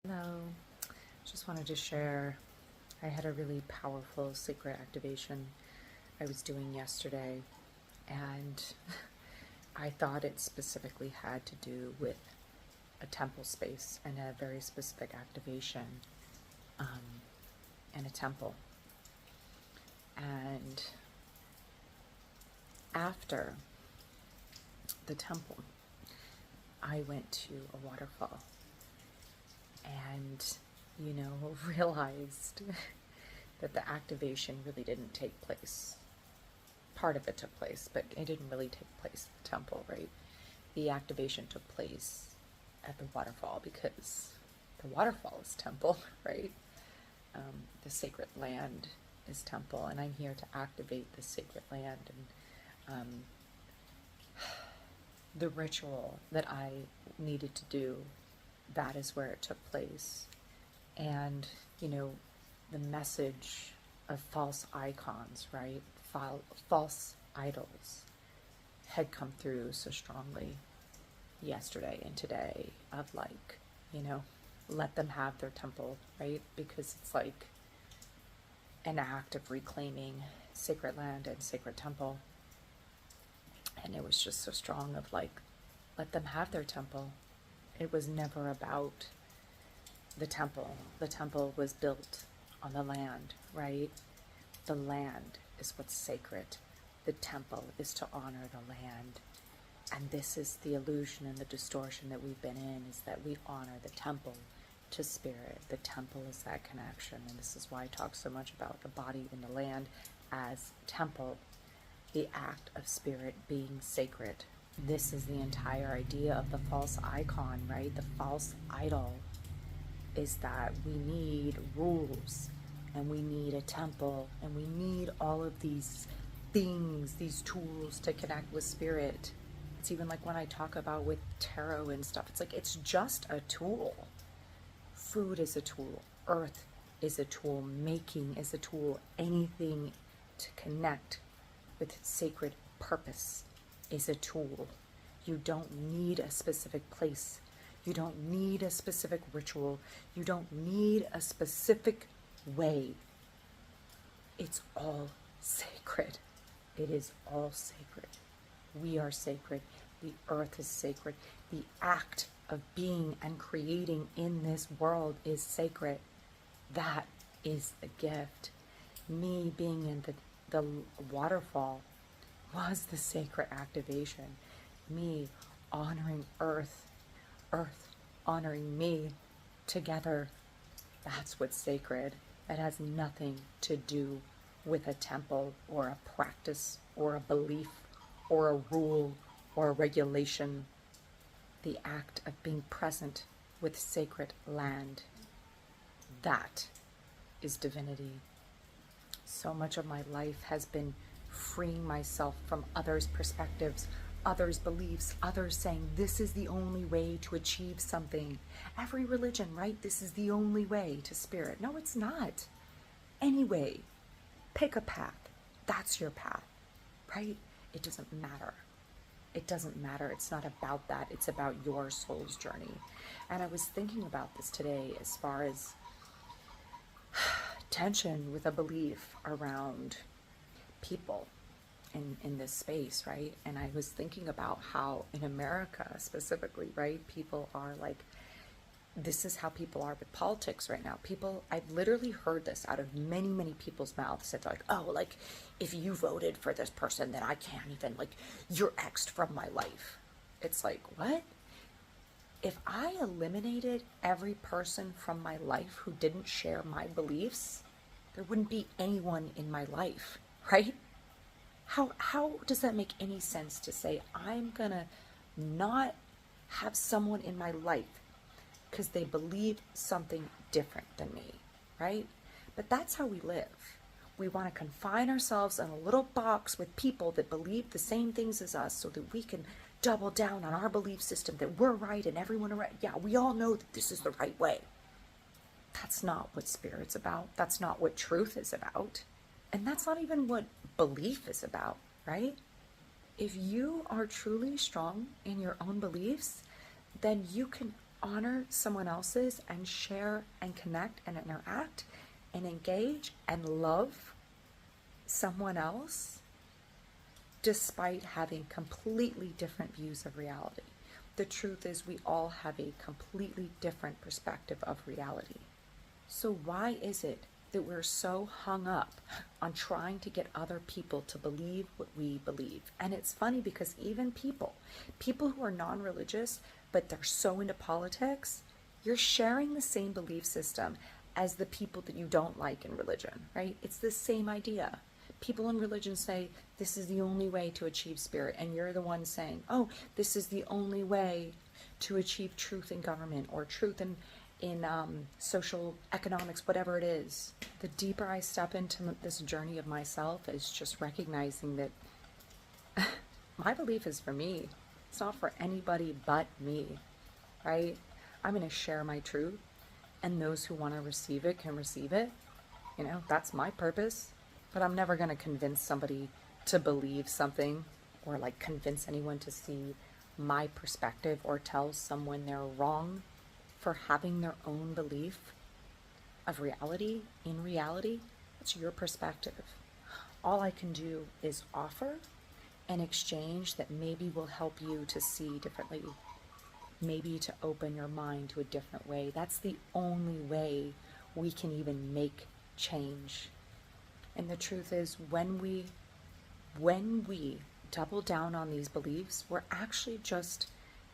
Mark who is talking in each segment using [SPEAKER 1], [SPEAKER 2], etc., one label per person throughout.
[SPEAKER 1] Hello, just wanted to share. I had a really powerful sacred activation I was doing yesterday, and I thought it specifically had to do with a temple space and a very specific activation um, in a temple. And after the temple, I went to a waterfall and, realized that the activation really didn't take place. Part of it took place, but it didn't really take place at the temple, right? The activation took place at the waterfall because the waterfall is temple, right? The sacred land is temple, and I'm here to activate the sacred land. And the ritual that I needed to do, that is where it took place. And, the message of false icons, right? False idols had come through so strongly yesterday and today of let them have their temple, right? Because it's like an act of reclaiming sacred land and sacred temple. And it was just so strong of let them have their temple. It was never about the temple. The temple was built on the land, right? The land is what's sacred. The temple is to honor the land. And this is the illusion and the distortion that we've been in, is that we honor the temple to spirit. The temple is that connection. And this is why I talk so much about the body and the land as temple, the act of spirit being sacred. This is the entire idea of the false icon, right? The false idol is that we need rules and we need a temple and we need all of these things, these tools to connect with spirit. It's even like when I talk about with tarot and stuff, it's like it's just a tool. Food is a tool, earth is a tool, making is a tool, anything to connect with sacred purpose is a tool. You don't need a specific place. You don't need a specific ritual. You don't need a specific way. It's all sacred. It is all sacred. We are sacred. The earth is sacred. The act of being and creating in this world is sacred. That is the gift. Me being in the waterfall was the sacred activation. Me honoring earth honoring me together. That's what's sacred. It has nothing to do with a temple or a practice or a belief or a rule or a regulation. The act of being present with sacred land. That is divinity. So much of my life has been freeing myself from others' perspectives, others' beliefs, others saying this is the only way to achieve something. Every religion, right? This is the only way to spirit. No, it's not. Anyway, pick a path. That's your path, right? It doesn't matter. It doesn't matter. It's not about that. It's about your soul's journey. And I was thinking about this today as far as tension with a belief around people in this space, right? And I was thinking about how in America specifically, right, people are like, this is how people are with politics right now. People, I've literally heard this out of many, many people's mouths. It's like, oh, like, if you voted for this person, then I can't even, like, you're X'd from my life. It's like, what? If I eliminated every person from my life who didn't share my beliefs, there wouldn't be anyone in my life, right? How does that make any sense to say I'm gonna not have someone in my life because they believe something different than me, right? But that's how we live. We want to confine ourselves in a little box with people that believe the same things as us so that we can double down on our belief system that we're right and everyone right. Yeah, we all know that this is the right way. That's not what spirit's about. That's not what truth is about. And that's not even what belief is about, right? If you are truly strong in your own beliefs, then you can honor someone else's and share and connect and interact and engage and love someone else despite having completely different views of reality. The truth is, we all have a completely different perspective of reality. So why is it that we're so hung up on trying to get other people to believe what we believe? And it's funny because even people who are non-religious, but they're so into politics, you're sharing the same belief system as the people that you don't like in religion, right? It's the same idea. People in religion say, this is the only way to achieve spirit. And you're the one saying, oh, this is the only way to achieve truth in government or truth in social economics, whatever it is. The deeper I step into this journey of myself is just recognizing that my belief is for me. It's not for anybody but me, right? I'm going to share my truth, and those who want to receive it can receive it. You know, that's my purpose. But I'm never going to convince somebody to believe something or like convince anyone to see my perspective or tell someone they're wrong for having their own belief of reality. In reality, it's your perspective. All I can do is offer an exchange that maybe will help you to see differently, maybe to open your mind to a different way. That's the only way we can even make change. And the truth is, when we double down on these beliefs, we're actually just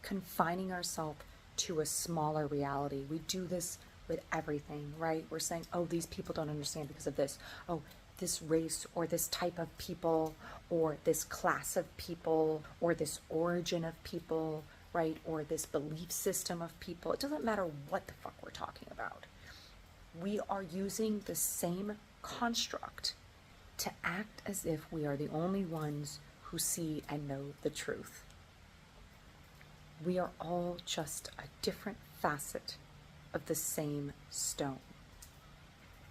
[SPEAKER 1] confining ourselves to a smaller reality. We do this with everything, right? We're saying, oh, these people don't understand because of this. Oh, this race or this type of people or this class of people or this origin of people, right? Or this belief system of people. It doesn't matter what the fuck we're talking about. We are using the same construct to act as if we are the only ones who see and know the truth. We are all just a different facet of the same stone.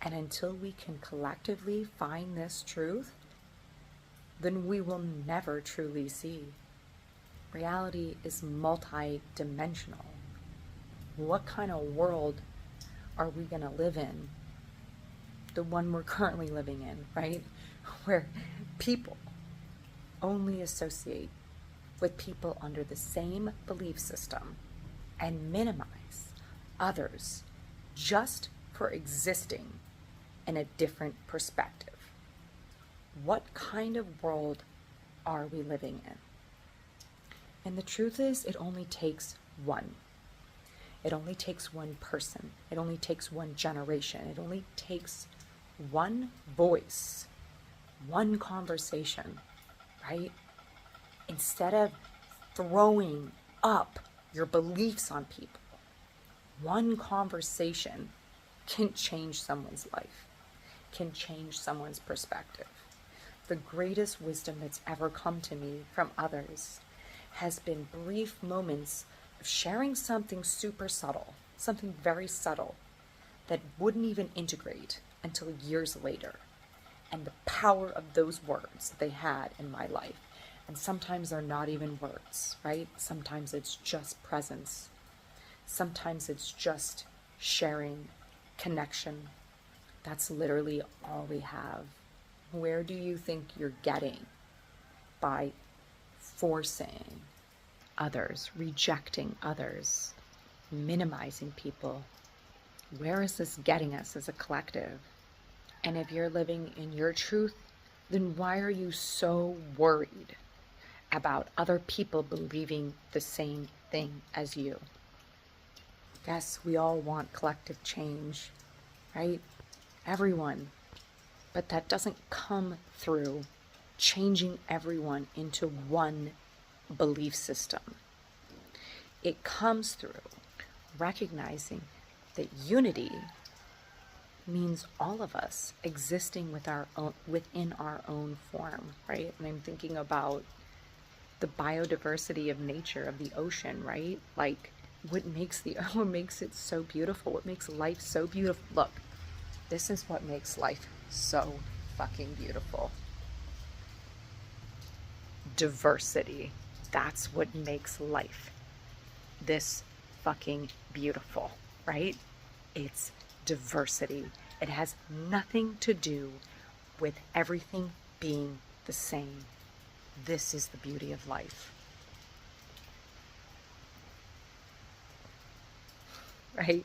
[SPEAKER 1] And until we can collectively find this truth, then we will never truly see. Reality is multi-dimensional. What kind of world are we going to live in? The one we're currently living in, right? Where people only associate with people under the same belief system and minimize others just for existing in a different perspective. What kind of world are we living in? And the truth is, it only takes one. It only takes one person. It only takes one generation. It only takes one voice, one conversation, right? Instead of throwing up your beliefs on people, one conversation can change someone's life, can change someone's perspective. The greatest wisdom that's ever come to me from others has been brief moments of sharing something super subtle, something very subtle that wouldn't even integrate until years later, and the power of those words they had in my life. And sometimes they're not even words, right? Sometimes it's just presence. Sometimes it's just sharing, connection. That's literally all we have. Where do you think you're getting by forcing others, rejecting others, minimizing people? Where is this getting us as a collective? And if you're living in your truth, then why are you so worried about other people believing the same thing as you? Yes, we all want collective change, right? Everyone. But that doesn't come through changing everyone into one belief system. It comes through recognizing that unity means all of us existing within our own form, right? And I'm thinking about the biodiversity of nature, of the ocean, right? Like, what makes it so beautiful? What makes life so beautiful? Look, this is what makes life so fucking beautiful. Diversity. That's what makes life this fucking beautiful, right? It's diversity. It has nothing to do with everything being the same. This is the beauty of life, right?